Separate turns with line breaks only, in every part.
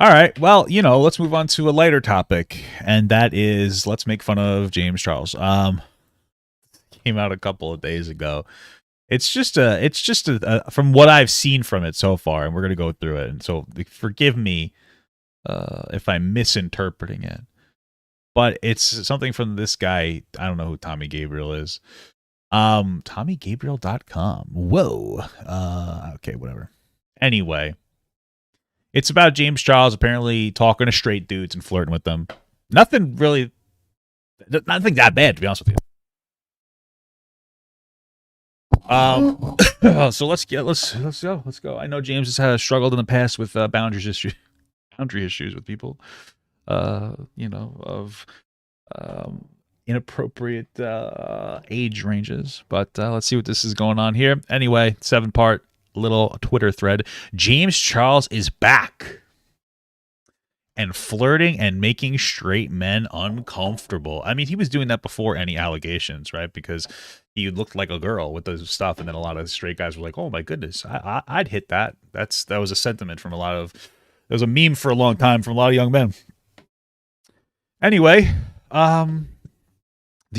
All right. Well, let's move on to a lighter topic, and that is let's make fun of James Charles. Came out a couple of days ago. It's just from what I've seen from it so far, and we're gonna go through it. And so, forgive me if I'm misinterpreting it, but it's something from this guy. I don't know who Tommy Gabriel is. TommyGabriel.com. Whoa. Okay, whatever. Anyway, it's about James Charles apparently talking to straight dudes and flirting with them. Nothing that bad, to be honest with you. So let's go. I know James has struggled in the past with boundary issues with people. Of inappropriate age ranges. But let's see what this is going on here. Anyway, 7-part little Twitter thread. James Charles is back and flirting and making straight men uncomfortable. I mean, he was doing that before any allegations, right? Because he looked like a girl with those stuff, and then a lot of straight guys were like, "Oh my goodness, I'd hit that." That was a sentiment from there was a meme for a long time from a lot of young men. Anyway, the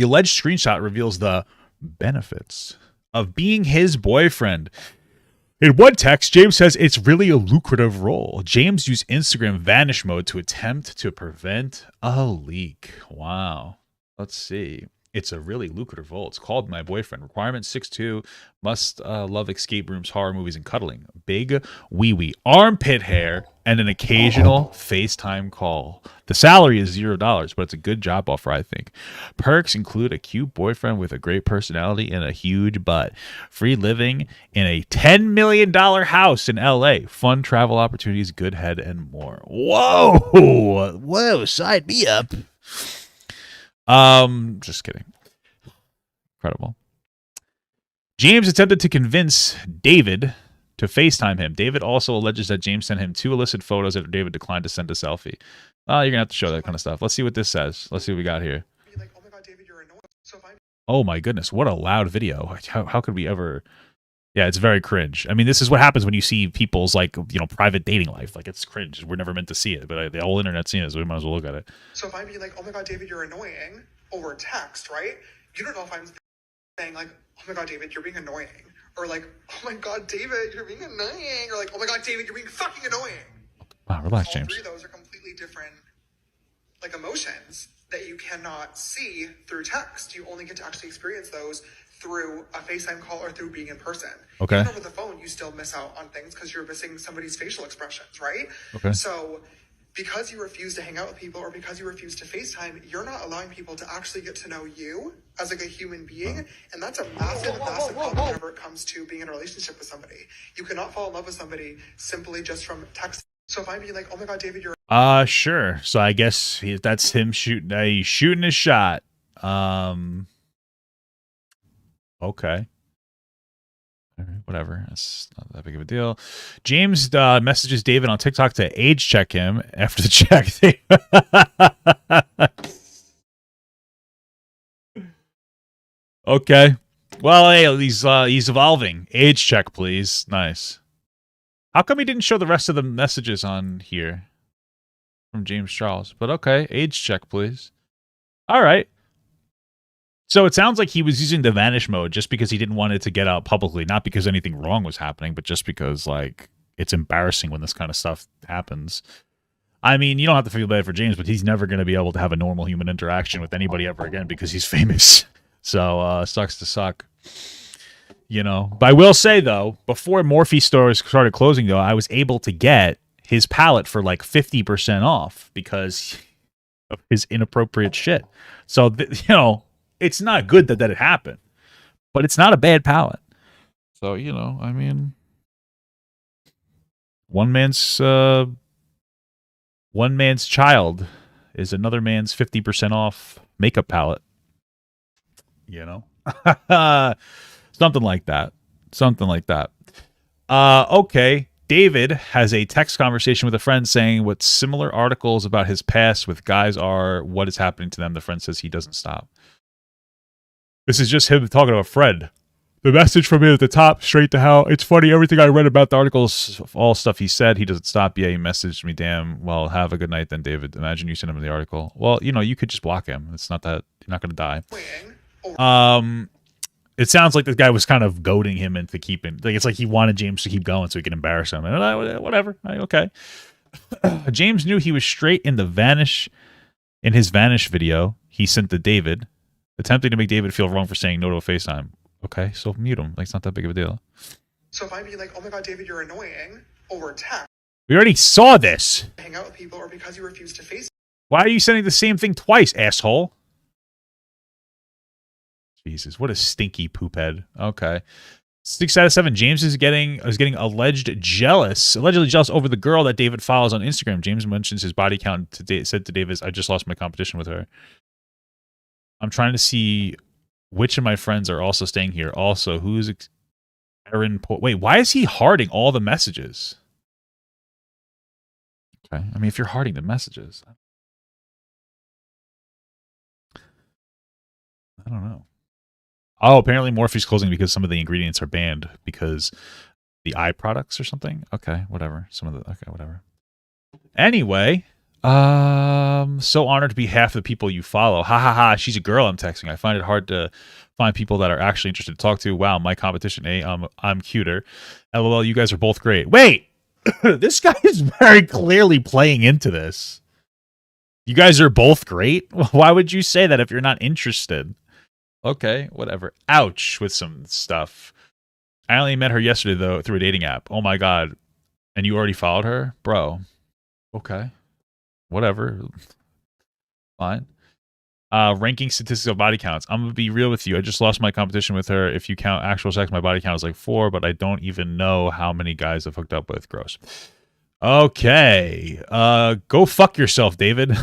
alleged screenshot reveals the benefits of being his boyfriend. In one text, James says it's really a lucrative role. James used Instagram Vanish mode to attempt to prevent a leak. Wow. Let's see. It's a really lucrative role. It's called My Boyfriend. Requirement 6'2", must love escape rooms, horror movies, and cuddling. Big wee-wee, armpit hair, and an occasional FaceTime call. The salary is $0, but it's a good job offer, I think. Perks include a cute boyfriend with a great personality and a huge butt. Free living in a $10 million house in L.A. Fun travel opportunities, good head, and more. Whoa, sign me up. Just kidding. Incredible. James attempted to convince David to FaceTime him. David also alleges that James sent him 2 illicit photos after David declined to send a selfie. You're gonna have to show that kind of stuff. Let's see what this says. Let's see what we got here.
Like, oh my God, David, you're annoying.
Oh my goodness, what a loud video. How could we ever... Yeah, it's very cringe. I mean, this is what happens when you see people's, private dating life. Like, it's cringe. We're never meant to see it, but the whole internet's seen it, so we might as well look at it.
So if I'm being like, oh my God, David, you're annoying, over text, right? You don't know if I'm saying, like, oh my God, David, you're being annoying. Or like, oh my God, David, you're being annoying. Or like, oh my God, David, you're being fucking annoying.
Wow, relax,
All
James.
3 of those are completely different, emotions that you cannot see through text. You only get to actually experience those through a FaceTime call or through being in person.
Okay.
Even over the phone, you still miss out on things because you're missing somebody's facial expressions, right?
Okay.
So because you refuse to hang out with people or because you refuse to FaceTime, you're not allowing people to actually get to know you as a human being. And that's a massive problem whenever it comes to being in a relationship with somebody. You cannot fall in love with somebody simply just from text. So if I'm being like, oh my God, David, you're...
Sure. So I guess that's him shooting his shot. Okay. All right, whatever. That's not that big of a deal. James messages David on TikTok to age check him after the check. Okay. Well, hey, he's evolving. Age check, please. Nice. How come he didn't show the rest of the messages on here from James Charles? But okay, age check, please. All right. So it sounds like he was using the Vanish mode just because he didn't want it to get out publicly, not because anything wrong was happening, but just because, it's embarrassing when this kind of stuff happens. I mean, you don't have to feel bad for James, but he's never going to be able to have a normal human interaction with anybody ever again because he's famous. So, sucks to suck. But I will say, though, before Morphe stores started closing, though, I was able to get his palette for 50% off because of his inappropriate shit. So, it's not good that it happened, but it's not a bad palette. So, I mean, one man's child is another man's 50% off makeup palette. Something like that. Okay. David has a text conversation with a friend saying what similar articles about his past with guys are, what is happening to them. The friend says he doesn't stop. This is just him talking to a friend. The message from him at the top, straight to hell. It's funny, everything I read about the articles, all stuff he said, he doesn't stop. Yeah, he messaged me, damn. Well, have a good night then, David. Imagine you sent him the article. Well, you know, you could just block him. It's not that, you're not going to die. It sounds like this guy was kind of goading him into keeping, like, it's like he wanted James to keep going so he could embarrass him. And whatever. Okay. James knew he was straight in his Vanish video he sent to David, attempting to make David feel wrong for saying no to a FaceTime. Okay, so mute him. Like, it's not that big of a deal.
So if I be like, oh my god, David, you're annoying, over text.
We already saw this.
Hang out with people, or because you refuse to face.
Why are you sending the same thing twice, asshole? Jesus, what a stinky poop head. Okay. 6 out of 7. James is getting allegedly jealous over the girl that David follows on Instagram. James mentions his body count. Said to David, I just lost my competition with her. I'm trying to see which of my friends are also staying here. Also, who's Aaron? Wait, why is he hearting all the messages? Okay, I mean, if you're hearting the messages, I don't know. Oh, apparently Morphe's closing because some of the ingredients are banned because the eye products or something. Okay, whatever. Whatever. Anyway, so honored to be half the people you follow. Ha ha ha. She's a girl I'm texting. I find it hard to find people that are actually interested to talk to. Wow, my competition. I'm cuter. LOL, you guys are both great. Wait, this guy is very clearly playing into this. You guys are both great? Why would you say that if you're not interested? Okay, whatever. Ouch, with some stuff. I only met her yesterday, though, through a dating app. Oh, my God. And you already followed her? Bro. Okay. Whatever. Fine. Ranking statistics of body counts. I'm going to be real with you. I just lost my competition with her. If you count actual sex, my body count is like 4, but I don't even know how many guys I've hooked up with. Gross. Okay. Go fuck yourself, David.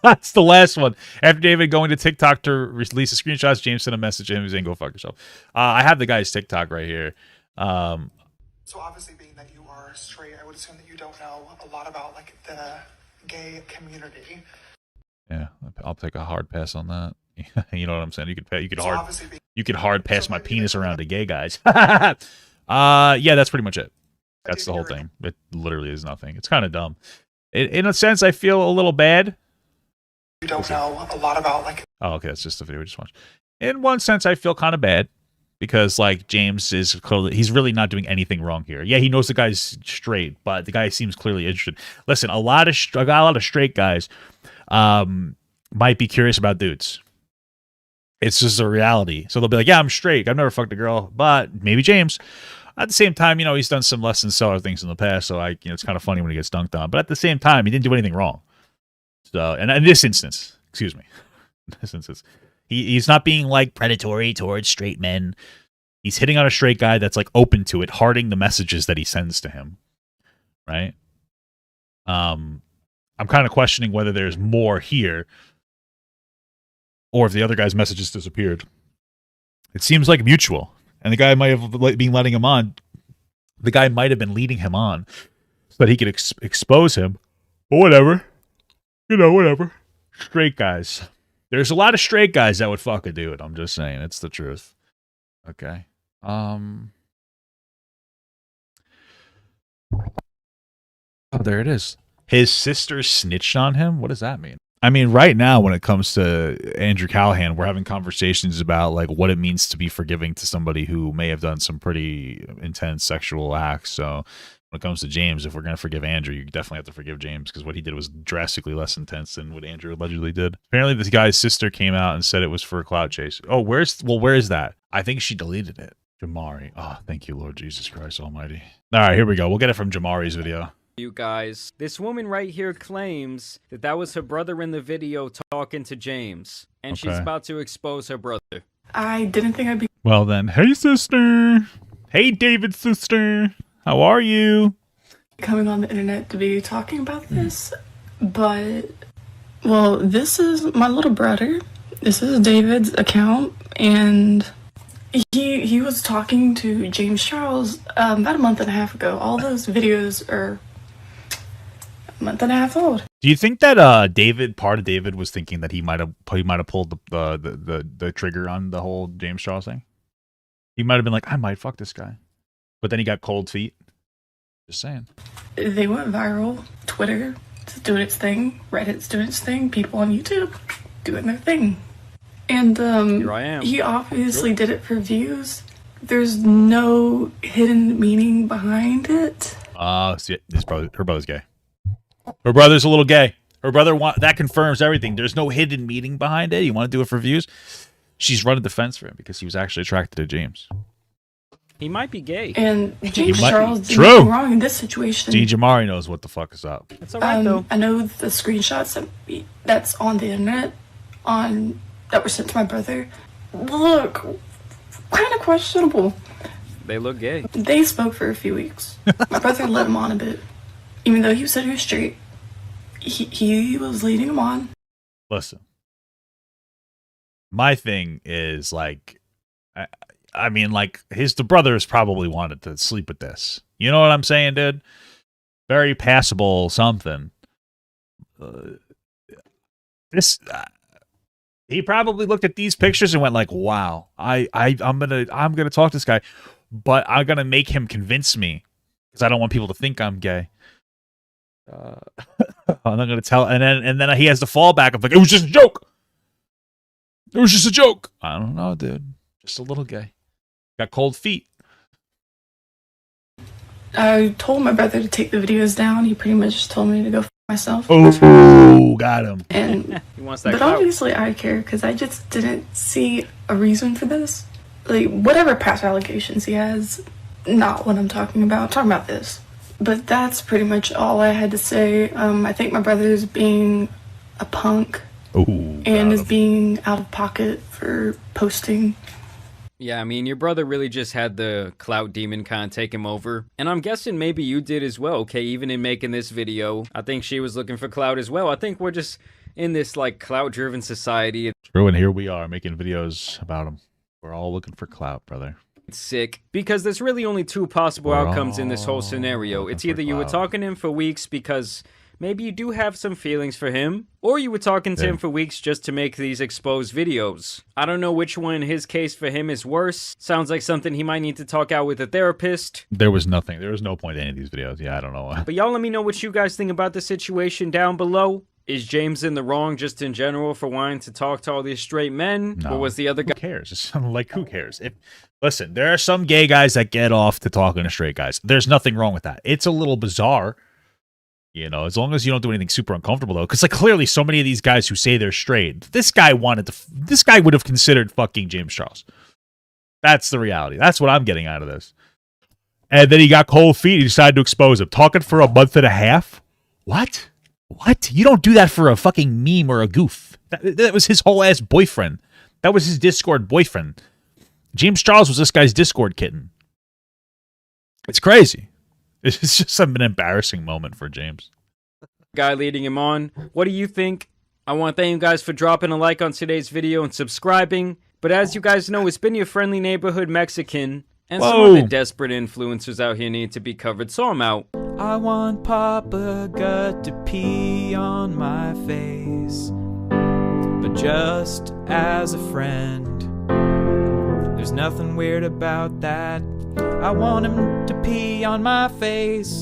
That's the last one. After David going to TikTok to release the screenshots, James sent a message to him saying, go fuck yourself. I have the guy's TikTok right here.
So obviously being that you are straight, I would assume that you don't know a lot about like the gay community.
Yeah, I'll take a hard pass on that. You know what I'm saying? You could hard pass my penis around to gay guys. Yeah, that's pretty much it. That's the whole thing. It literally is nothing. It's kind of dumb. In a sense, I feel a little bad.
You don't know a lot about like.
Oh, okay, that's just the video we just watched. In one sense, I feel kind of bad because like James is clearly, he's really not doing anything wrong here. Yeah, he knows the guy's straight, but the guy seems clearly interested. Listen, I got a lot of straight guys might be curious about dudes. It's just a reality. So they'll be like, yeah, I'm straight. I've never fucked a girl, but maybe James. At the same time, you know, he's done some less than stellar things in the past, so it's kind of funny when he gets dunked on. But at the same time, he didn't do anything wrong. So, and in this instance, excuse me, in this instance, he's not being like predatory towards straight men. He's hitting on a straight guy that's like open to it, hearting the messages that he sends to him, right? I'm kind of questioning whether there's more here, or if the other guy's messages disappeared. It seems like mutual. And the guy might have been letting him on. The guy might have been leading him on so that he could expose him. But whatever. You know, whatever. Straight guys. There's a lot of straight guys that would fuck a dude. I'm just saying. It's the truth. Okay. Oh, there it is. His sister snitched on him? What does that mean? I mean, right now, when it comes to Andrew Callahan, we're having conversations about like what it means to be forgiving to somebody who may have done some pretty intense sexual acts. So when it comes to James, if we're going to forgive Andrew, you definitely have to forgive James because what he did was drastically less intense than what Andrew allegedly did. Apparently, this guy's sister came out and said it was for a clout chase. Oh, where is that? I think she deleted it. Jamari. Oh, thank you, Lord Jesus Christ Almighty. All right, here we go. We'll get it from Jamari's video.
You guys, this woman right here claims that was her brother in the video talking to James, and she's about to expose her brother.
I didn't think I'd be.
Well then, hey sister. Hey David's sister. How are you?
Coming on the internet to be talking about this, but well, this is my little brother. This is David's account, and he was talking to James Charles about a month and a half ago. All those videos are month and a half old.
Do you think that part of David was thinking that he might have pulled the trigger on the whole James Charles thing? He might have been like, I might fuck this guy. But then he got cold feet. Just saying.
They went viral. Twitter is doing its thing. Reddit's doing its thing. People on YouTube doing their thing. And
Here I am.
he obviously did it for views. There's no hidden meaning behind it.
See, her brother's gay. Her brother's a little gay. Her brother that confirms everything. There's no hidden meaning behind it. You want to do it for views? She's running defense for him because he was actually attracted to James.
He might be gay.
And James Charles did
True.
nothing wrong in this situation.
D. Jamari knows what the fuck is up.
That's all right, though.
I know the screenshots that's on the internet that were sent to my brother look kind of questionable.
They look gay.
They spoke for a few weeks. My brother led him on a bit. Even though he said he was straight, he was leading him on.
Listen. My thing is, like, I mean, like, the brothers probably wanted to sleep with this. You know what I'm saying, dude? Very passable something. He probably looked at these pictures and went like, wow, I'm gonna talk to this guy, but I'm gonna make him convince me because I don't want people to think I'm gay. I'm not gonna tell, and then he has the fallback of like, it was just a joke. It was just a joke. I don't know, dude. Just a little gay. Got cold feet.
I told my brother to take the videos down. He pretty much just told me to go myself.
Oh, got him.
And
He wants that
but
clout.
obviously I care because I just didn't see a reason for this. Like, whatever past allegations he has, not what I'm talking about. I'm talking about this. But that's pretty much all I had to say. I think my brother's being a punk and is being out of pocket for posting.
Yeah, I mean, your brother really just had the clout demon kind of take him over. And I'm guessing maybe you did as well, okay? Even in making this video, I think she was looking for clout as well. I think we're just in this, like, clout-driven society.
True, and here we are making videos about him. We're all looking for clout, brother.
It's sick. Because there's really only two possible outcomes in this whole scenario. It's either you were talking to him for weeks because maybe you do have some feelings for him, or you were talking to him for weeks just to make these exposed videos. I don't know which one in his case for him is worse. Sounds like something he might need to talk out with a therapist.
There was nothing. There was no point in any of these videos. Yeah, I don't know.
But y'all let me know what you guys think about the situation down below. Is James in the wrong just in general for wanting to talk to all these straight men?
No.
Or was the other guy...
Who cares? It's like, who cares? Listen, there are some gay guys that get off to talking to straight guys. There's nothing wrong with that. It's a little bizarre. You know, as long as you don't do anything super uncomfortable, though. Because, like, clearly so many of these guys who say they're straight, this guy would have considered fucking James Charles. That's the reality. That's what I'm getting out of this. And then he got cold feet. He decided to expose him. Talking for a month and a half? What? You don't do that for a fucking meme or a goof. That was his whole ass boyfriend. That was his Discord boyfriend. James Charles was this guy's Discord kitten. It's crazy. It's just an embarrassing moment for James.
Guy leading him on. What do you think? I want to thank you guys for dropping a like on today's video and subscribing. But as you guys know, it's been your friendly neighborhood Mexican. And some of the desperate influencers out here need to be covered, so I'm out.
I want Papa Gut to pee on my face, but just as a friend. There's nothing weird about that. I want him to pee on my face.